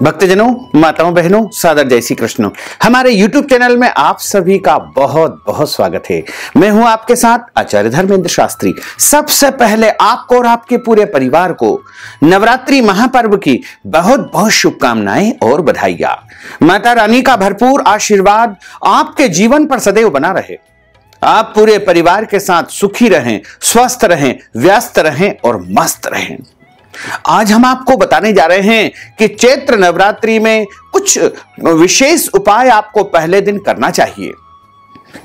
भक्तजनों, माताओं, बहनों, सादर जय श्री कृष्ण। हमारे YouTube चैनल में आप सभी का बहुत बहुत स्वागत है। मैं हूं आपके साथ आचार्य धर्मेंद्र शास्त्री। सबसे पहले आपको और आपके पूरे परिवार को नवरात्रि महापर्व की बहुत बहुत शुभकामनाएं और बधाइयां। माता रानी का भरपूर आशीर्वाद आपके जीवन पर सदैव बना रहे। आप पूरे परिवार के साथ सुखी रहें, स्वस्थ रहें, व्यस्त रहें और मस्त रहें। आज हम आपको बताने जा रहे हैं कि चैत्र नवरात्रि में कुछ विशेष उपाय आपको पहले दिन करना चाहिए,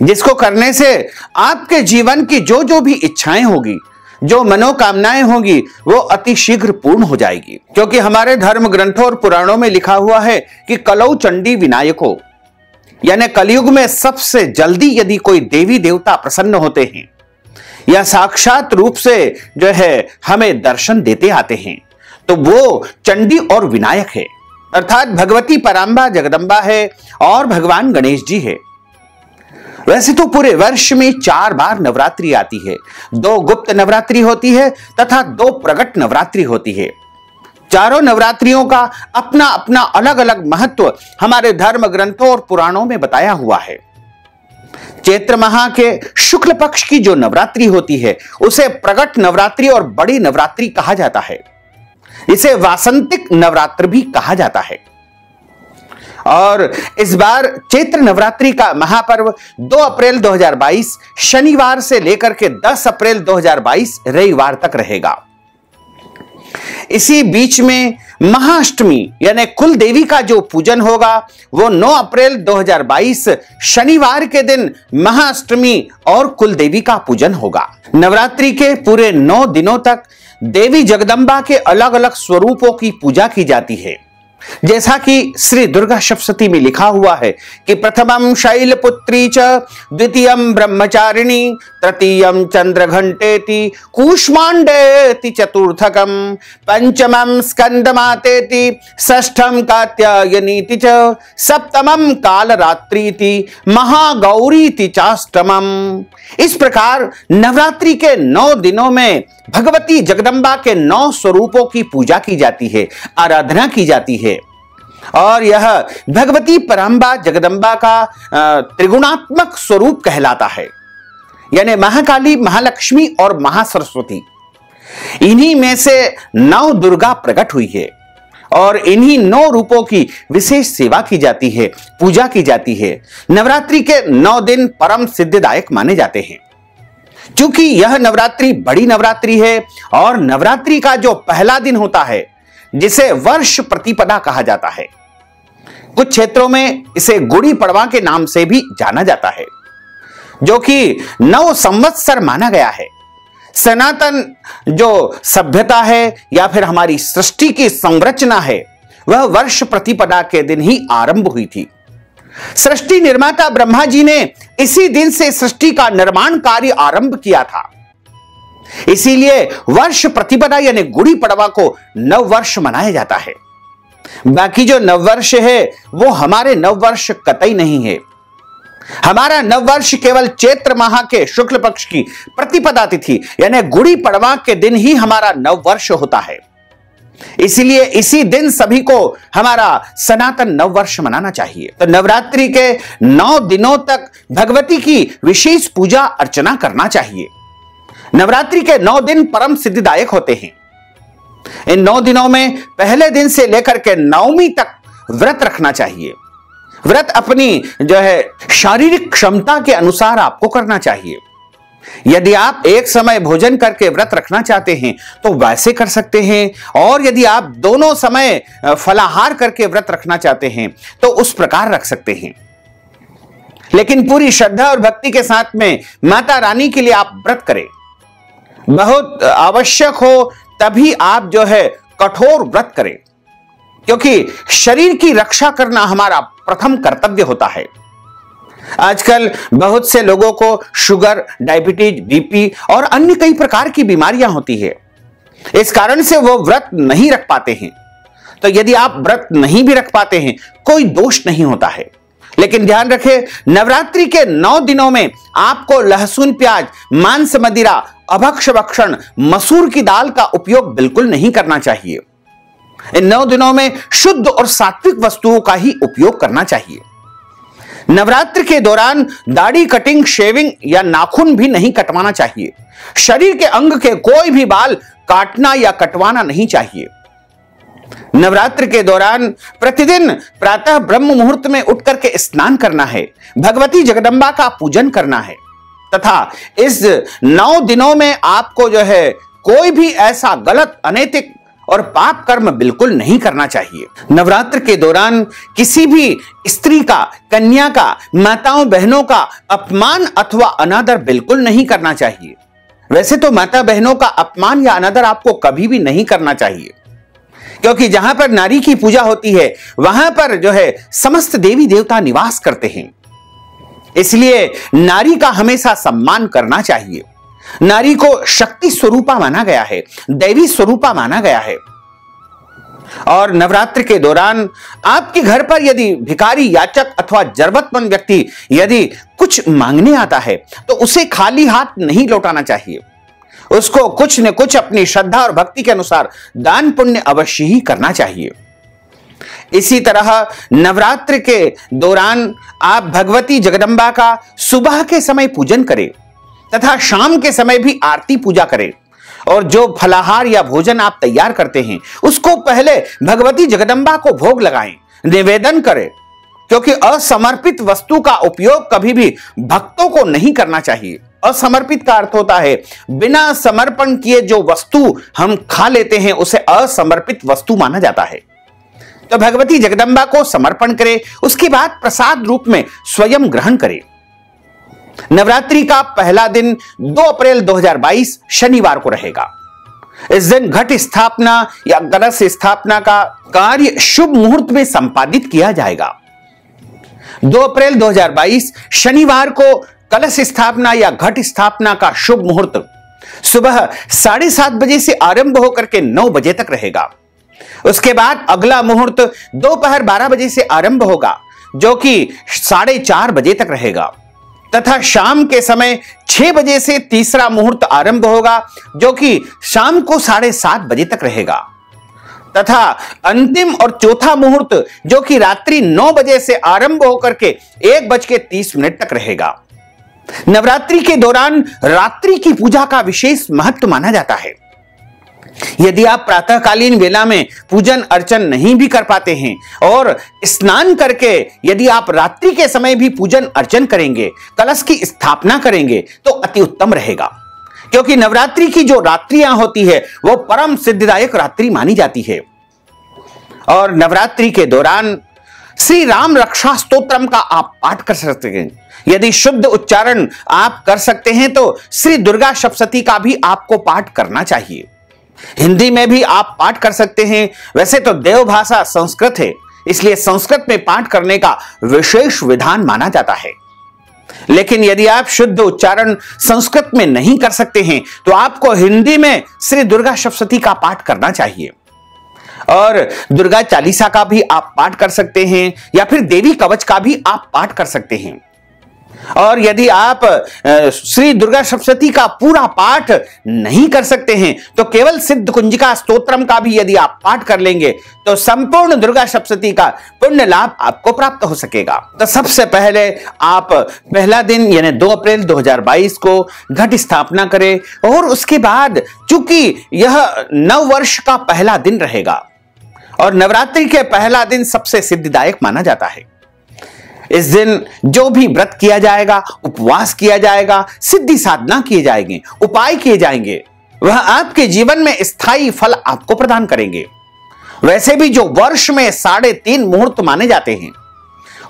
जिसको करने से आपके जीवन की जो भी इच्छाएं होगी, जो मनोकामनाएं होगी, वो अति शीघ्र पूर्ण हो जाएगी। क्योंकि हमारे धर्म ग्रंथों और पुराणों में लिखा हुआ है कि कलौ चंडी विनायको, यानी कलयुग में सबसे जल्दी यदि कोई देवी देवता प्रसन्न होते हैं या साक्षात रूप से जो है हमें दर्शन देते आते हैं, तो वो चंडी और विनायक है। अर्थात भगवती परांबा जगदम्बा है और भगवान गणेश जी है। वैसे तो पूरे वर्ष में 4 बार नवरात्रि आती है। 2 गुप्त नवरात्रि होती है तथा 2 प्रकट नवरात्रि होती है। चारों नवरात्रियों का अपना अपना अलग अलग महत्व हमारे धर्म ग्रंथों और पुराणों में बताया हुआ है। चैत्र माह के शुक्ल पक्ष की जो नवरात्रि होती है उसे प्रकट नवरात्रि और बड़ी नवरात्रि कहा जाता है। इसे वासंतिक नवरात्र भी कहा जाता है। और इस बार चैत्र नवरात्रि का महापर्व 2 अप्रैल 2022 शनिवार से लेकर के 10 अप्रैल 2022 रविवार तक रहेगा। इसी बीच में महाअष्टमी यानी कुल देवी का जो पूजन होगा वो 9 अप्रैल 2022 शनिवार के दिन महाअष्टमी और कुल देवी का पूजन होगा। नवरात्रि के पूरे 9 दिनों तक देवी जगदम्बा के अलग अलग स्वरूपों की पूजा की जाती है। जैसा कि श्री दुर्गा सप्तशती में लिखा हुआ है कि प्रथमम शैलपुत्री च, द्वितीयम ब्रह्मचारिणी, तृतीयम चंद्रघंटेति, कूष्मांडेति चतुर्थकम, पंचमम स्कंदमातेति, षष्ठम कात्यायनीति च, सप्तमम कालरात्रीति, महागौरीति चाष्टमम। इस प्रकार नवरात्रि के 9 दिनों में भगवती जगदम्बा के 9 स्वरूपों की पूजा की जाती है, आराधना की जाती है। और यह भगवती परांबा जगदम्बा का त्रिगुणात्मक स्वरूप कहलाता है, यानी महाकाली, महालक्ष्मी और महासरस्वती। इन्हीं में से 9 दुर्गा प्रकट हुई है और इन्हीं 9 रूपों की विशेष सेवा की जाती है, पूजा की जाती है। नवरात्रि के 9 दिन परम सिद्धिदायक माने जाते हैं। क्योंकि यह नवरात्रि बड़ी नवरात्रि है और नवरात्रि का जो पहला दिन होता है जिसे वर्ष प्रतिपदा कहा जाता है, कुछ क्षेत्रों में इसे गुड़ी पड़वा के नाम से भी जाना जाता है, जो कि 9 संवत्सर माना गया है। सनातन जो सभ्यता है या फिर हमारी सृष्टि की संरचना है वह वर्ष प्रतिपदा के दिन ही आरंभ हुई थी। सृष्टि निर्माता ब्रह्मा जी ने इसी दिन से सृष्टि का निर्माण कार्य आरंभ किया था। इसीलिए वर्ष प्रतिपदा यानी गुड़ी पड़वा को नववर्ष मनाया जाता है। बाकी जो नववर्ष है वो हमारे नववर्ष कतई नहीं है। हमारा नववर्ष केवल चैत्र माह के शुक्ल पक्ष की प्रतिपदा तिथि यानी गुड़ी पड़वा के दिन ही हमारा नववर्ष होता है। इसीलिए इसी दिन सभी को हमारा सनातन नववर्ष मनाना चाहिए। तो नवरात्रि के 9 दिनों तक भगवती की विशेष पूजा अर्चना करना चाहिए। नवरात्रि के 9 दिन परम सिद्धिदायक होते हैं। इन 9 दिनों में पहले दिन से लेकर के 9वीं तक व्रत रखना चाहिए। व्रत अपनी जो है शारीरिक क्षमता के अनुसार आपको करना चाहिए। यदि आप एक समय भोजन करके व्रत रखना चाहते हैं तो वैसे कर सकते हैं, और यदि आप दोनों समय फलाहार करके व्रत रखना चाहते हैं तो उस प्रकार रख सकते हैं। लेकिन पूरी श्रद्धा और भक्ति के साथ में माता रानी के लिए आप व्रत करें। बहुत आवश्यक हो तभी आप जो है कठोर व्रत करें, क्योंकि शरीर की रक्षा करना हमारा प्रथम कर्तव्य होता है। आजकल बहुत से लोगों को शुगर, डायबिटीज, बीपी और अन्य कई प्रकार की बीमारियां होती है। इस कारण से वो व्रत नहीं रख पाते हैं। तो यदि आप व्रत नहीं भी रख पाते हैं कोई दोष नहीं होता है। लेकिन ध्यान रखें, नवरात्रि के 9 दिनों में आपको लहसुन, प्याज, मांस, मदिरा, अभक्ष्य भक्षण, मसूर की दाल का उपयोग बिल्कुल नहीं करना चाहिए। इन 9 दिनों में शुद्ध और सात्विक वस्तुओं का ही उपयोग करना चाहिए। नवरात्र के दौरान दाढ़ी, कटिंग, शेविंग या नाखून भी नहीं कटवाना चाहिए। शरीर के अंग के कोई भी बाल काटना या कटवाना नहीं चाहिए। नवरात्र के दौरान प्रतिदिन प्रातः ब्रह्म मुहूर्त में उठ करके स्नान करना है, भगवती जगदम्बा का पूजन करना है तथा इस 9 दिनों में आपको कोई भी ऐसा गलत, अनैतिक और पाप कर्म बिल्कुल नहीं करना चाहिए। नवरात्र के दौरान किसी भी स्त्री का, कन्या का, माताओं बहनों का अपमान अथवा अनादर बिल्कुल नहीं करना चाहिए। वैसे तो माता बहनों का अपमान या अनादर आपको कभी भी नहीं करना चाहिए, क्योंकि जहां पर नारी की पूजा होती है वहां पर समस्त देवी देवता निवास करते हैं। इसलिए नारी का हमेशा सम्मान करना चाहिए। नारी को शक्ति स्वरूपा माना गया है, दैवी स्वरूपा माना गया है। और नवरात्र के दौरान आपके घर पर यदि भिखारी, याचक अथवा जरूरतमंद व्यक्ति यदि कुछ मांगने आता है तो उसे खाली हाथ नहीं लौटाना चाहिए। उसको कुछ न कुछ अपनी श्रद्धा और भक्ति के अनुसार दान पुण्य अवश्य ही करना चाहिए। इसी तरह नवरात्र के दौरान आप भगवती जगदम्बा का सुबह के समय पूजन करें तथा शाम के समय भी आरती पूजा करें। और जो फलाहार या भोजन आप तैयार करते हैं उसको पहले भगवती जगदम्बा को भोग लगाएं, निवेदन करें, क्योंकि असमर्पित वस्तु का उपयोग कभी भी भक्तों को नहीं करना चाहिए। असमर्पित का अर्थ होता है बिना समर्पण किए जो वस्तु हम खा लेते हैं उसे असमर्पित वस्तु माना जाता है। तो भगवती जगदम्बा को समर्पण करें, उसके बाद प्रसाद रूप में स्वयं ग्रहण करें। नवरात्रि का पहला दिन 2 अप्रैल 2022 शनिवार को रहेगा। इस दिन घट स्थापना या कलश स्थापना का कार्य शुभ मुहूर्त में संपादित किया जाएगा। 2 अप्रैल 2022 शनिवार को कलश स्थापना या घट स्थापना का शुभ मुहूर्त सुबह 7:30 बजे से आरंभ होकर के 9 बजे तक रहेगा। उसके बाद अगला मुहूर्त दोपहर 12 बजे से आरंभ होगा, जो कि 4:30 बजे तक रहेगा तथा शाम के समय 6 बजे से तीसरा मुहूर्त आरंभ होगा, जो कि शाम को 7:30 बजे तक रहेगा तथा अंतिम और चौथा मुहूर्त जो कि रात्रि 9 बजे से आरंभ होकर के 1:30 तक रहेगा। नवरात्रि के दौरान रात्रि की पूजा का विशेष महत्व माना जाता है। यदि आप प्रातःकालीन वेला में पूजन अर्चन नहीं भी कर पाते हैं और स्नान करके यदि आप रात्रि के समय भी पूजन अर्चन करेंगे, कलश की स्थापना करेंगे तो अति उत्तम रहेगा, क्योंकि नवरात्रि की जो रात्रियां होती है वो परम सिद्धिदायक रात्रि मानी जाती है। और नवरात्रि के दौरान श्री राम रक्षा स्तोत्रम का आप पाठ कर सकते हैं। यदि शुद्ध उच्चारण आप कर सकते हैं तो श्री दुर्गा सप्तशती का भी आपको पाठ करना चाहिए। हिंदी में भी आप पाठ कर सकते हैं। वैसे तो देव भाषा संस्कृत है, इसलिए संस्कृत में पाठ करने का विशेष विधान माना जाता है। लेकिन यदि आप शुद्ध उच्चारण संस्कृत में नहीं कर सकते हैं तो आपको हिंदी में श्री दुर्गा सप्तशती का पाठ करना चाहिए। और दुर्गा चालीसा का भी आप पाठ कर सकते हैं या फिर देवी कवच का भी आप पाठ कर सकते हैं। और यदि आप श्री दुर्गा सप्तशती का पूरा पाठ नहीं कर सकते हैं तो केवल सिद्ध कुंजिका स्तोत्रम का भी यदि आप पाठ कर लेंगे तो संपूर्ण दुर्गा सप्तशती का पुण्य लाभ आपको प्राप्त हो सकेगा। तो सबसे पहले आप पहला दिन यानी 2 अप्रैल 2022 को घट स्थापना करें और उसके बाद चूंकि यह नव वर्ष का पहला दिन रहेगा और नवरात्रि के पहला दिन सबसे सिद्धिदायक माना जाता है। इस दिन जो भी व्रत किया जाएगा, उपवास किया जाएगा, सिद्धि साधना किए जाएंगे, उपाय किए जाएंगे, वह आपके जीवन में स्थायी फल आपको प्रदान करेंगे। वैसे भी जो वर्ष में 3.5 मुहूर्त माने जाते हैं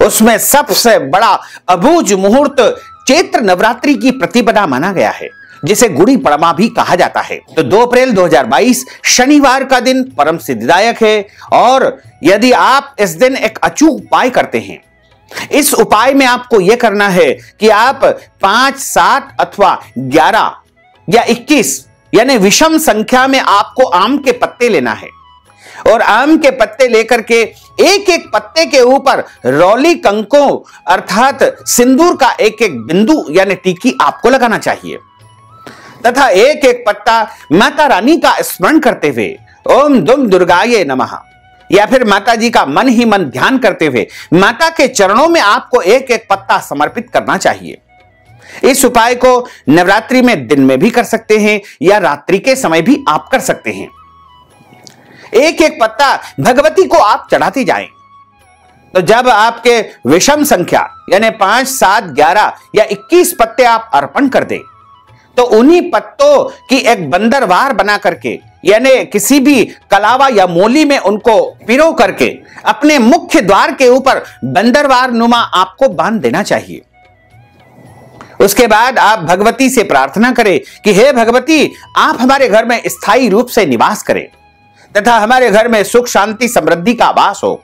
उसमें सबसे बड़ा अबूझ मुहूर्त चैत्र नवरात्रि की प्रतिपदा माना गया है, जिसे गुड़ी पड़वा भी कहा जाता है। तो 2 अप्रैल 2022 शनिवार का दिन परम सिद्धिदायक है। और यदि आप इस दिन एक अचूक उपाय करते हैं, इस उपाय में आपको यह करना है कि आप 5, 7 अथवा 11 या 21 यानी विषम संख्या में आपको आम के पत्ते लेना है और आम के पत्ते लेकर के एक एक पत्ते के ऊपर रौली कंकों अर्थात सिंदूर का एक एक बिंदु यानी टीकी आपको लगाना चाहिए तथा एक एक पत्ता माता रानी का स्मरण करते हुए ओम दुम दुर्गाये नमः, या फिर माता जी का मन ही मन ध्यान करते हुए माता के चरणों में आपको एक एक पत्ता समर्पित करना चाहिए। इस उपाय को नवरात्रि में दिन में भी कर सकते हैं या रात्रि के समय भी आप कर सकते हैं। एक एक पत्ता भगवती को आप चढ़ाते जाएं। तो जब आपके विषम संख्या यानी 5, 7, 11 या 21 पत्ते आप अर्पण कर दें, तो उन्हीं पत्तों की एक बंदरवार बना करके यानी किसी भी कलावा या मोली में उनको पिरो करके अपने मुख्य द्वार के ऊपर बंदरवार नुमा आपको बांध देना चाहिए। उसके बाद आप भगवती से प्रार्थना करें कि हे भगवती, आप हमारे घर में स्थायी रूप से निवास करें तथा हमारे घर में सुख शांति समृद्धि का वास हो।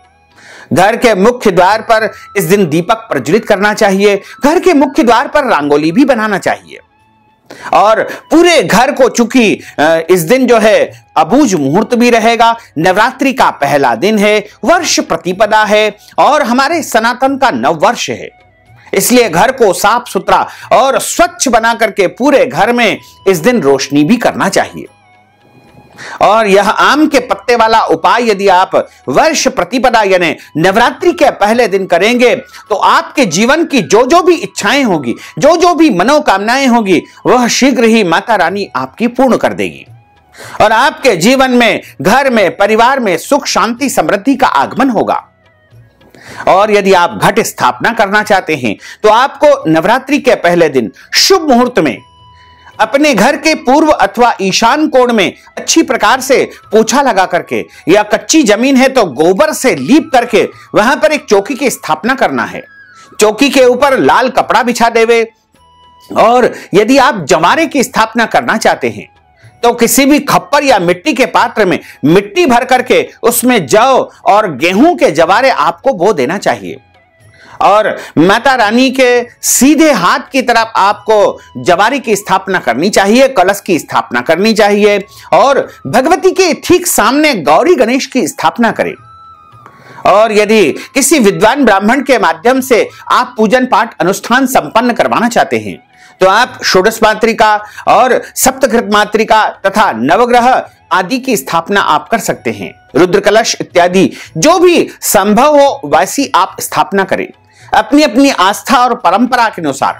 घर के मुख्य द्वार पर इस दिन दीपक प्रज्वलित करना चाहिए। घर के मुख्य द्वार पर रंगोली भी बनाना चाहिए और पूरे घर को, चूंकि इस दिन जो है अबूझ मुहूर्त भी रहेगा, नवरात्रि का पहला दिन है, वर्ष प्रतिपदा है और हमारे सनातन का नव वर्ष है, इसलिए घर को साफ सुथरा और स्वच्छ बना करके पूरे घर में इस दिन रोशनी भी करना चाहिए। और यह आम के पत्ते वाला उपाय यदि आप वर्ष प्रतिपदा यानी नवरात्रि के पहले दिन करेंगे तो आपके जीवन की जो जो भी इच्छाएं होगी, जो जो भी मनोकामनाएं होगी, वह शीघ्र ही माता रानी आपकी पूर्ण कर देगी और आपके जीवन में, घर में, परिवार में सुख शांति समृद्धि का आगमन होगा। और यदि आप घट स्थापना करना चाहते हैं तो आपको नवरात्रि के पहले दिन शुभ मुहूर्त में अपने घर के पूर्व अथवा ईशान कोण में अच्छी प्रकार से पोछा लगा करके या कच्ची जमीन है तो गोबर से लीप करके वहां पर एक चौकी की स्थापना करना है। चौकी के ऊपर लाल कपड़ा बिछा देवे और यदि आप जवारे की स्थापना करना चाहते हैं तो किसी भी खप्पर या मिट्टी के पात्र में मिट्टी भर करके उसमें जौ और गेहूं के जवारे आपको बो देना चाहिए और माता रानी के सीधे हाथ की तरफ आपको जवारी की स्थापना करनी चाहिए, कलश की स्थापना करनी चाहिए और भगवती के ठीक सामने गौरी गणेश की स्थापना करें। और यदि किसी विद्वान ब्राह्मण के माध्यम से आप पूजन पाठ अनुष्ठान संपन्न करवाना चाहते हैं तो आप षोडश मातृका और सप्तकृत मातृका तथा नवग्रह आदि की स्थापना आप कर सकते हैं। रुद्र कलश इत्यादि जो भी संभव हो वैसी आप स्थापना करें अपनी अपनी आस्था और परंपरा के अनुसार,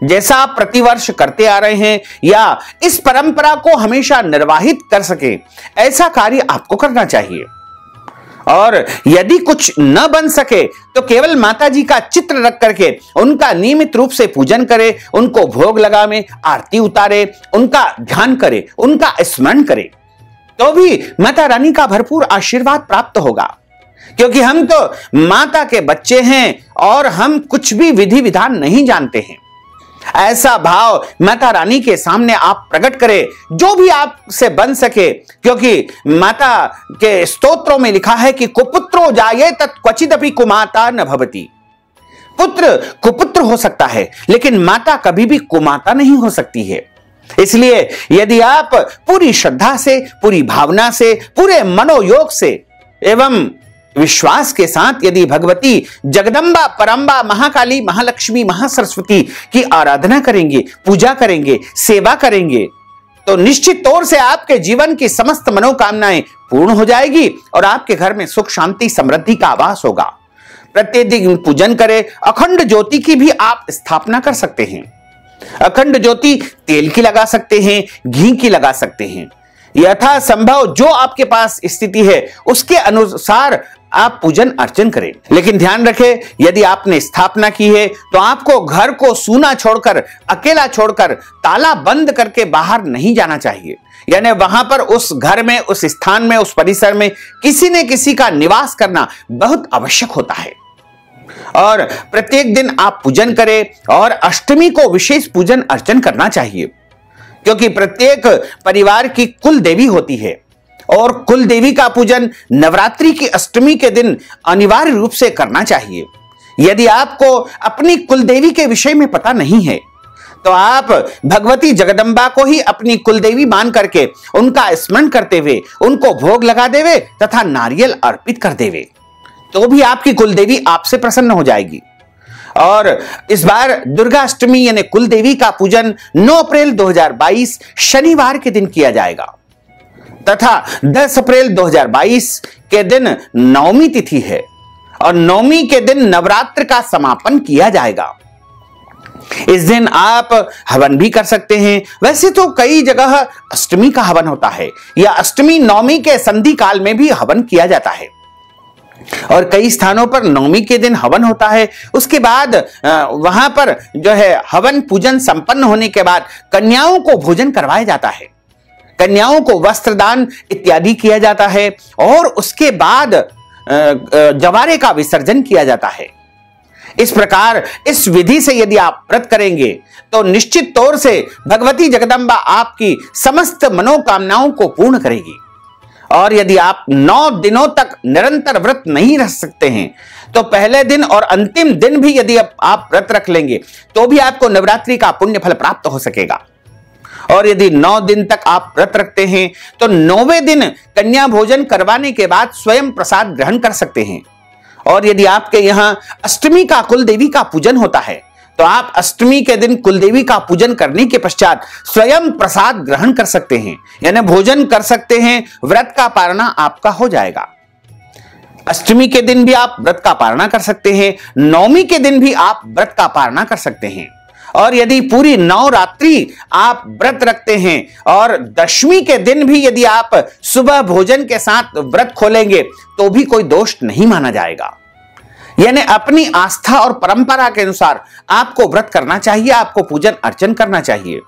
जैसा आप प्रतिवर्ष करते आ रहे हैं या इस परंपरा को हमेशा निर्वाहित कर सके, ऐसा कार्य आपको करना चाहिए। और यदि कुछ न बन सके तो केवल माता जी का चित्र रख करके उनका नियमित रूप से पूजन करे, उनको भोग लगावे, आरती उतारे, उनका ध्यान करे, उनका स्मरण करे, तो भी माता रानी का भरपूर आशीर्वाद प्राप्त होगा। क्योंकि हम तो माता के बच्चे हैं और हम कुछ भी विधि विधान नहीं जानते हैं। ऐसा भाव माता रानी के सामने आप प्रकट करें जो भी आपसे बन सके, क्योंकि माता के स्तोत्रों में लिखा है कि कुपुत्रो जायेत क्वचिदपि कुमाता न भवति। पुत्र कुपुत्र हो सकता है लेकिन माता कभी भी कुमाता नहीं हो सकती है। इसलिए यदि आप पूरी श्रद्धा से, पूरी भावना से, पूरे मनोयोग से एवं विश्वास के साथ यदि भगवती जगदम्बा, परम्बा, महाकाली, महालक्ष्मी, महासरस्वती की आराधना करेंगे, पूजा करेंगे, सेवा करेंगे तो निश्चित तौर से आपके जीवन की समस्त मनोकामनाएं पूर्ण हो जाएगी और आपके घर में सुख शांति समृद्धि का आवास होगा। प्रत्येक दिन पूजन करें। अखंड ज्योति की भी आप स्थापना कर सकते हैं। अखंड ज्योति तेल की लगा सकते हैं, घी की लगा सकते हैं, यथा संभव जो आपके पास स्थिति है उसके अनुसार आप पूजन अर्चन करें। लेकिन ध्यान रखें, यदि आपने स्थापना की है तो आपको घर को सूना छोड़कर, अकेला छोड़कर, ताला बंद करके बाहर नहीं जाना चाहिए। यानी वहां पर उस घर में, उस स्थान में, उस परिसर में किसी न किसी का निवास करना बहुत आवश्यक होता है। और प्रत्येक दिन आप पूजन करें और अष्टमी को विशेष पूजन अर्चन करना चाहिए, क्योंकि प्रत्येक परिवार की कुल देवी होती है और कुल देवी का पूजन नवरात्रि की अष्टमी के दिन अनिवार्य रूप से करना चाहिए। यदि आपको अपनी कुल देवी के विषय में पता नहीं है तो आप भगवती जगदम्बा को ही अपनी कुल देवी मान करके उनका स्मरण करते हुए उनको भोग लगा देवे तथा नारियल अर्पित कर देवे, तो भी आपकी कुल देवी आपसे प्रसन्न हो जाएगी। और इस बार दुर्गा अष्टमी यानी कुल देवी का पूजन 9 अप्रैल 2022 शनिवार के दिन किया जाएगा। तथा 10 अप्रैल 2022 के दिन नवमी तिथि है और नवमी के दिन नवरात्र का समापन किया जाएगा। इस दिन आप हवन भी कर सकते हैं। वैसे तो कई जगह अष्टमी का हवन होता है या अष्टमी नवमी के संधि काल में भी हवन किया जाता है और कई स्थानों पर नवमी के दिन हवन होता है। उसके बाद वहां पर जो है हवन पूजन संपन्न होने के बाद कन्याओं को भोजन करवाया जाता है, कन्याओं को वस्त्रदान इत्यादि किया जाता है और उसके बाद जवारे का विसर्जन किया जाता है। इस प्रकार इस विधि से यदि आप व्रत करेंगे तो निश्चित तौर से भगवती जगदम्बा आपकी समस्त मनोकामनाओं को पूर्ण करेगी। और यदि आप 9 दिनों तक निरंतर व्रत नहीं रह सकते हैं तो पहले दिन और अंतिम दिन भी यदि आप व्रत रख लेंगे तो भी आपको नवरात्रि का पुण्य फल प्राप्त हो सकेगा। और यदि 9 दिन तक आप व्रत रखते हैं तो 9वें दिन कन्या भोजन करवाने के बाद स्वयं प्रसाद ग्रहण कर सकते हैं। और यदि आपके यहां अष्टमी का कुलदेवी का पूजन होता है तो आप अष्टमी के दिन कुलदेवी का पूजन करने के पश्चात स्वयं प्रसाद ग्रहण कर सकते हैं, यानी भोजन कर सकते हैं। व्रत का पारणा आपका हो जाएगा। अष्टमी के दिन भी आप व्रत का पारणा कर सकते हैं, नवमी के दिन भी आप व्रत का पारणा कर सकते हैं। और यदि पूरी नवरात्रि आप व्रत रखते हैं और दशमी के दिन भी यदि आप सुबह भोजन के साथ व्रत खोलेंगे तो भी कोई दोष नहीं माना जाएगा। यानी अपनी आस्था और परंपरा के अनुसार आपको व्रत करना चाहिए, आपको पूजन अर्चन करना चाहिए।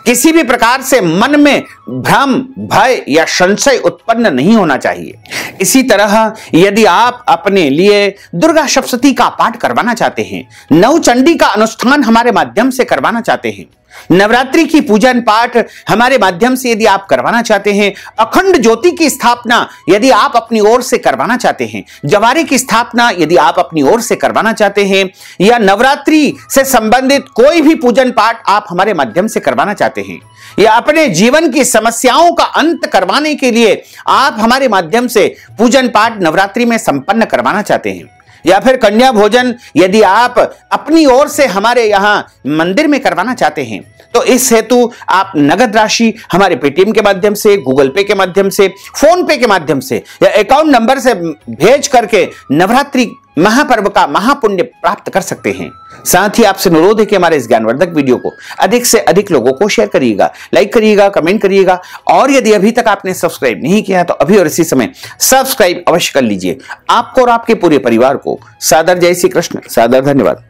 किसी भी प्रकार से मन में भ्रम, भय या संशय उत्पन्न नहीं होना चाहिए। इसी तरह यदि आप अपने लिए दुर्गा सप्तशती का पाठ करवाना चाहते हैं, नवचंडी का अनुष्ठान हमारे माध्यम से करवाना चाहते हैं, नवरात्रि की पूजन पाठ हमारे माध्यम से यदि आप करवाना चाहते हैं, अखंड ज्योति की स्थापना यदि आप अपनी ओर से करवाना चाहते हैं, जवारे की स्थापना यदि आप अपनी ओर से करवाना चाहते हैं या नवरात्रि से संबंधित कोई भी पूजन पाठ आप हमारे माध्यम से करवाना चाहते हैं या अपने जीवन की समस्याओं का अंत करवाने के लिए आप हमारे माध्यम से पूजन पाठ नवरात्रि में संपन्न करवाना चाहते हैं या फिर कन्या भोजन यदि आप अपनी ओर से हमारे यहां मंदिर में करवाना चाहते हैं तो इस हेतु आप नगद राशि हमारे पेटीएम के माध्यम से, गूगल पे के माध्यम से, फोन पे के माध्यम से या अकाउंट नंबर से भेज करके नवरात्रि महापर्व का महापुण्य प्राप्त कर सकते हैं। साथ ही आपसे अनुरोध है कि हमारे इस ज्ञानवर्धक वीडियो को अधिक से अधिक लोगों को शेयर करिएगा, लाइक करिएगा, कमेंट करिएगा और यदि अभी तक आपने सब्सक्राइब नहीं किया तो अभी और इसी समय सब्सक्राइब अवश्य कर लीजिए। आपको और आपके पूरे परिवार को सादर जय श्री कृष्ण, सादर धन्यवाद।